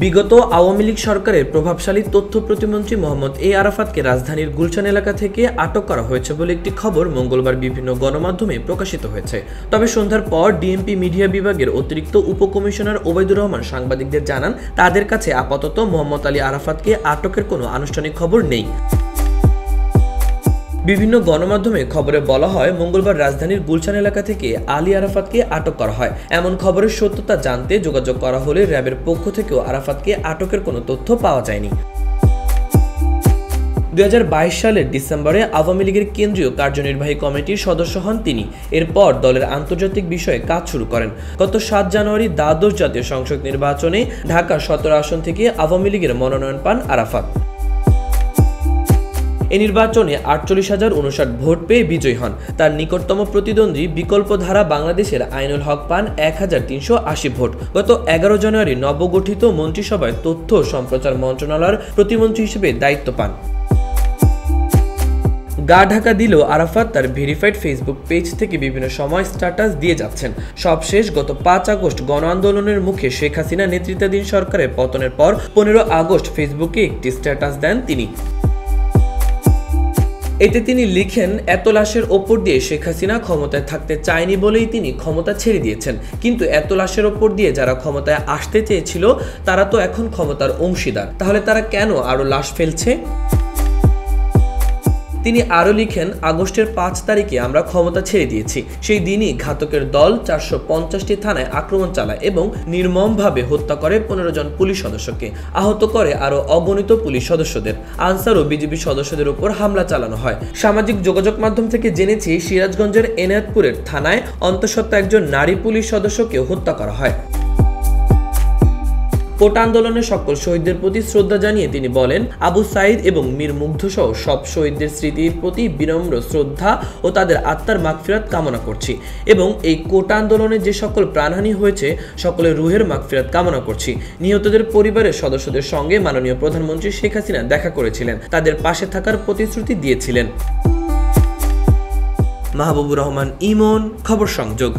বিগত আওয়ামী লীগ সরকারের প্রভাবশালী তথ্য প্রতিমন্ত্রী মোহাম্মদ এ আরাফাতকে রাজধানীর গুলশান এলাকা থেকে আটক করা হয়েছে বলে একটি খবর মঙ্গলবার বিভিন্ন গণমাধ্যমে প্রকাশিত হয়েছে। তবে সন্ধ্যার পর ডিএমপি মিডিয়া বিভাগের অতিরিক্ত উপকমিশনার ওবায়দুর রহমান সাংবাদিকদের জানান, তাদের কাছে আপাতত মোহাম্মদ আলী আরাফাতকে আটকের কোনো আনুষ্ঠানিক খবর নেই। বিভিন্ন গণমাধ্যমে খবরে বলা হয়, মঙ্গলবার রাজধানীর গুলশান এলাকা থেকে আলী আরাফাতকে আটক করা হয়। এমন খবরের সত্যতা জানতে যোগাযোগ করা হলে র্যাবের পক্ষ থেকেও আরাফাতকে আটকের কোনো তথ্য পাওয়া যায়নি। 2022 সালের ডিসেম্বরে আওয়ামী লীগের কেন্দ্রীয় কার্যনির্বাহী কমিটির সদস্য হন তিনি। এরপর দলের আন্তর্জাতিক বিষয়ে কাজ শুরু করেন। গত 7 জানুয়ারি দ্বাদশ জাতীয় সংসদ নির্বাচনে ঢাকা 17 আসন থেকে আওয়ামী লীগের মনোনয়ন পান আরাফাত। এই নির্বাচনে 48,059 ভোট পেয়ে বিজয়ী হন। তার নিকটতম প্রতিদ্বন্দ্বী বিকল্প ধারা বাংলাদেশের আইনুল হক পান 1380 ভোট। গত 11 জানুয়ারি নবগঠিত মন্ত্রিসভায় তথ্য সম্প্রচার মন্ত্রণালয়ের প্রতিমন্ত্রী হিসেবে দায়িত্ব পান। গা ঢাকা দিলেও আরাফাত তার ভেরিফাইড ফেসবুক পেজ থেকে বিভিন্ন সময় স্ট্যাটাস দিয়ে যাচ্ছেন। সবশেষ গত 5 আগস্ট গণ আন্দোলনের মুখে শেখ হাসিনা নেতৃত্বাধীন সরকারের পতনের পর 15 আগস্ট ফেসবুকে একটি স্ট্যাটাস দেন তিনি। এতে তিনি লিখেন, এত লাশের ওপর দিয়ে শেখ হাসিনা ক্ষমতায় থাকতে চায়নি বলেই তিনি ক্ষমতা ছেড়ে দিয়েছেন, কিন্তু এত লাশের ওপর দিয়ে যারা ক্ষমতায় আসতে চেয়েছিল তারা তো এখন ক্ষমতার অংশীদার, তাহলে তারা কেন আরো লাশ ফেলছে? তিনি আরো লিখেন, আগস্টের 5 তারিখে আমরা ক্ষমতা ছেড়ে দিয়েছি। সেই দিনই ঘাতকের দল 450টি থানায় আক্রমণ চালায় এবং নির্মমভাবে হত্যা করে 15 জন পুলিশ সদস্যকে, আহত করে আরো অগণিত পুলিশ সদস্যদের। আনসার ও বিজিবি সদস্যদের উপর হামলা চালানো হয়। সামাজিক যোগাযোগ মাধ্যম থেকে জেনেছি, সিরাজগঞ্জের এনায়েতপুরের থানায় অন্তঃসত্ত্বা একজন নারী পুলিশ সদস্যকে হত্যা করা হয়। কোটা আন্দোলনের সকল শহীদদের প্রতি শ্রদ্ধা জানিয়ে তিনি বলেন, আবু সাইদ এবং মীর মুগ্ধ সহ সব শহীদদের স্মৃতির প্রতি বিনম্র শ্রদ্ধা ও তাদের আত্মার মাগফিরাত কামনা করছি এবং এই কোটা আন্দোলনে যে সকল প্রাণহানি হয়েছে সকলের রুহের মাগফিরাত কামনা করছি। নিহতদের পরিবারের সদস্যদের সঙ্গে মাননীয় প্রধানমন্ত্রী শেখ হাসিনা দেখা করেছিলেন, তাদের পাশে থাকার প্রতিশ্রুতি দিয়েছিলেন। মাহবুবুর রহমান ইমন, খবর সংযোগ।